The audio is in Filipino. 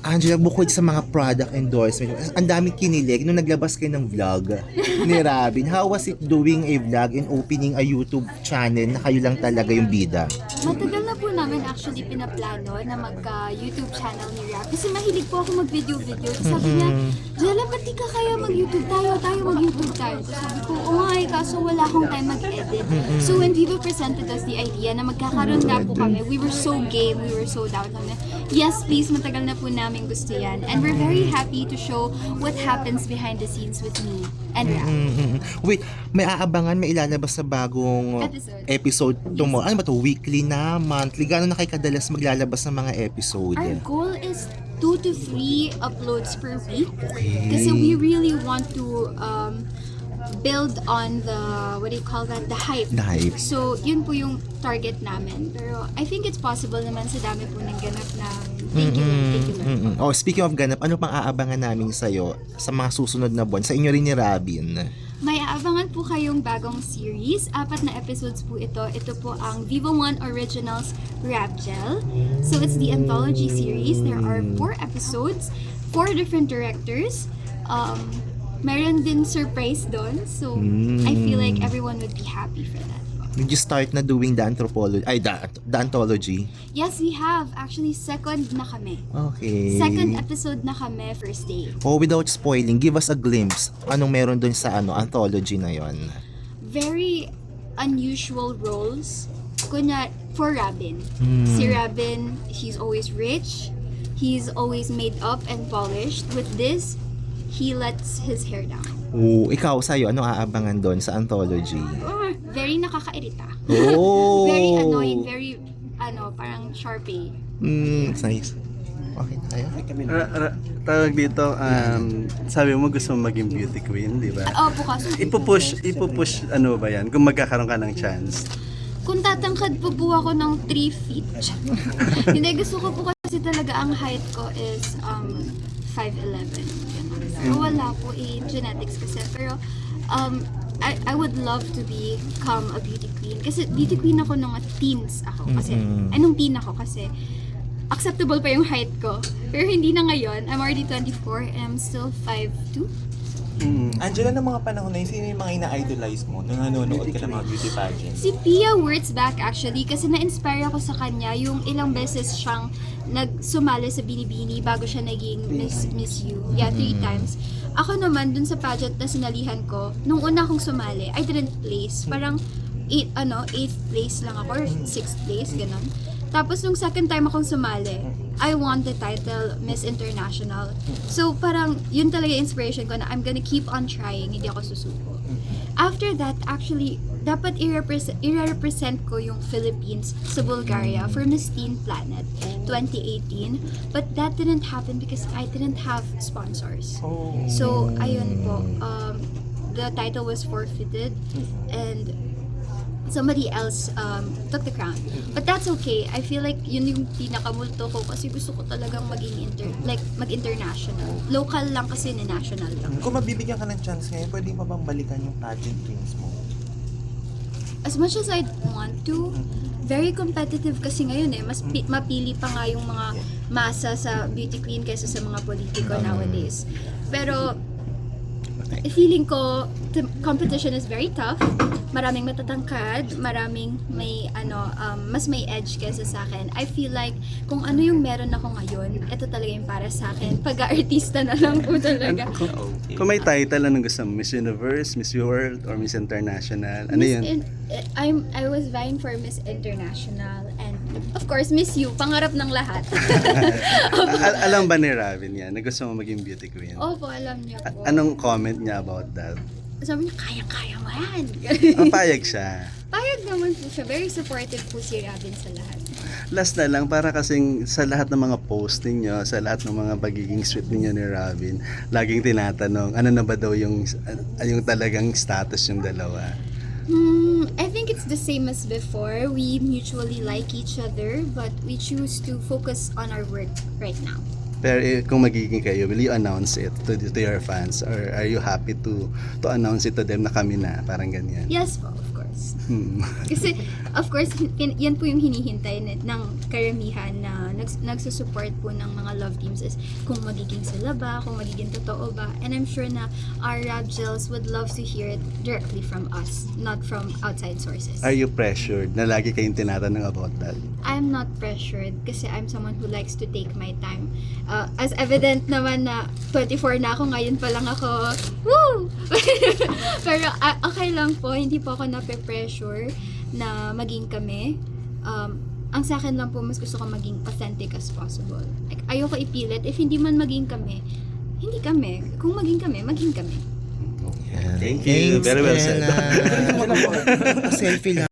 Angela, bukod sa mga product endorsement, ang daming kinilig nung naglabas kayo ng vlog ni Robin. How was it doing a vlog and opening a YouTube channel na kayo lang talaga yung bida? Matagal na po namin actually pinaplano na magka-YouTube channel ni Rap. Kasi mahilig po ako mag-video-video. Sabi niya, Jella, ba't di ka kaya mag-YouTube tayo mag-YouTube tayo. So sabi ko, oh my, kaso wala akong time mag-edit. So when Viva presented us the idea na magkakaroon na po kami, we were so game, we were so down. Yes, please, matagal na po namin gusto yan. And we're very happy to show what happens behind the scenes with me and Rap. Wait, may aabangan, may ilalabas sa bagong episode tomorrow. Ano ba to? Weekly na? Monthly? Gano'n na kayo kadalas maglalabas ng mga episode? Our goal is 2 to 3 uploads per week. Okay. Kasi we really want to build on the, what do you call that? The hype. The hype. So, yun po yung target namin. Pero I think it's possible naman sa dami po ng ganap na thank you. Oh, speaking of ganap, ano pang aabangan namin sa'yo sa mga susunod na buwan? Sa inyo rin ni Robin. May aabangan po kayong bagong series. 4 na episodes po ito. Ito po ang Viva One Originals Rap Gel. So it's the anthology series. There are 4 episodes, 4 different directors. Meron din surprise doon. So I feel like everyone would be happy for that. Did you start na doing the anthropology, the anthology? Yes, we have. Actually, second na kami. Okay. Second episode na kami, first day. Oh, without spoiling, give us a glimpse. Anong meron doon sa anthology na yon? Very unusual roles. Kunya, for Robin. Si Robin, he's always rich. He's always made up and polished. With this, he lets his hair down. Oh, ikaw sa'yo, anong aabangan doon sa anthology? Very nakakairita. Oh! Very annoying, very, parang Sharpie. Nice. Okay tayo. Tawag dito, sabi mo gusto mo maging beauty queen, di ba? Opo, kaso Ipupush, ano ba yan? Kung magkakaroon ka ng chance. kung tatangkad po ako ng 3 feet. Hindi, gusto ko po kasi talaga ang height ko is 5'11". Pero wala po genetics kasi. Pero I would love to become a beauty queen. Kasi beauty queen ako nung teens ako. Kasi, nung teen ako kasi acceptable pa yung height ko. Pero hindi na ngayon. I'm already 24 and I'm still 5'2". Angela, ng mga panahon na yun, sino yung mga ina-idolize mo nung nanonood ka ng mga beauty pageant? Si Pia Wurtzbach actually, kasi na-inspire ako sa kanya yung ilang beses siyang nagsumali sa Binibini bago siya naging Miss U. Yeah, 3 times. Ako naman, dun sa pageant na sinalihan ko, nung una akong sumali, I didn't place. Parang 8th place lang ako or 6th place, ganun. Tapos nung second time akong sumali, I won the title Miss International. So parang yun talaga yung inspiration ko na I'm gonna keep on trying, hindi ako susuko. After that, actually, dapat i-represent ko yung Philippines sa Bulgaria for Miss Teen Planet 2018. But that didn't happen because I didn't have sponsors. So, ayun po. The title was forfeited and somebody else took the crown. But that's okay. I feel like yun yung pinakamulto ko kasi gusto ko talagang maging mag-international. Local lang kasi na national lang. Kung mabibigyan ka ng chance ngayon, pwede mo bang balikan yung pageant dreams mo? As much as I want to, very competitive kasi ngayon mas mapili pa nga yung mga masa sa beauty queen kaysa sa mga politiko nowadays. Pero feeling ko the competition is very tough. Maraming matatangkad, maraming may mas may edge kaysa sa akin. I feel like kung ano yung meron ako ngayon, ito talaga yung para sa akin. Pag-artista na lang po talaga. Kung may title, anong gusto mo? Miss Universe, Miss World, or Miss International? Ano yun? I was vying for Miss International and of course Miss You, pangarap ng lahat. Alam ba ni Robin yan? Na gusto mo maging beauty queen? Opo, alam niyo po. Anong comment niya about that? Sabi niya, kaya-kaya mo yan. Payag siya. Payag naman po siya. Very supportive po si Robin sa lahat. Last na lang, para kasing sa lahat ng mga posting nyo, sa lahat ng mga pagiging sweet ninyo ni Robin, laging tinatanong, ano na ba daw yung talagang status yung dalawa? I think it's the same as before. We mutually like each other, but we choose to focus on our work right now. Pero kung magiging kayo, will you announce it to your fans? Or are you happy to announce it to them na kami na? Parang ganyan. Yes po, of course. Kasi of course, yan po yung hinihintay ng karamihan na nagsusupport po ng mga love teams is kung magiging sila ba, kung magiging totoo ba. And I'm sure na our Rabgels would love to hear it directly from us, not from outside sources. Are you pressured na lagi kayong tinatanong about that? I'm not pressured kasi I'm someone who likes to take my time. As evident naman na 24 na ako, ngayon pa lang ako, woo! Pero okay lang po, hindi po ako nape-pressure na maging kami. Ang sa akin lang po, mas gusto ko maging authentic as possible. Like, ayoko ipilit. If hindi man maging kami, hindi kami. Kung maging kami, maging kami. Thank you. Very well said. Selfie lang.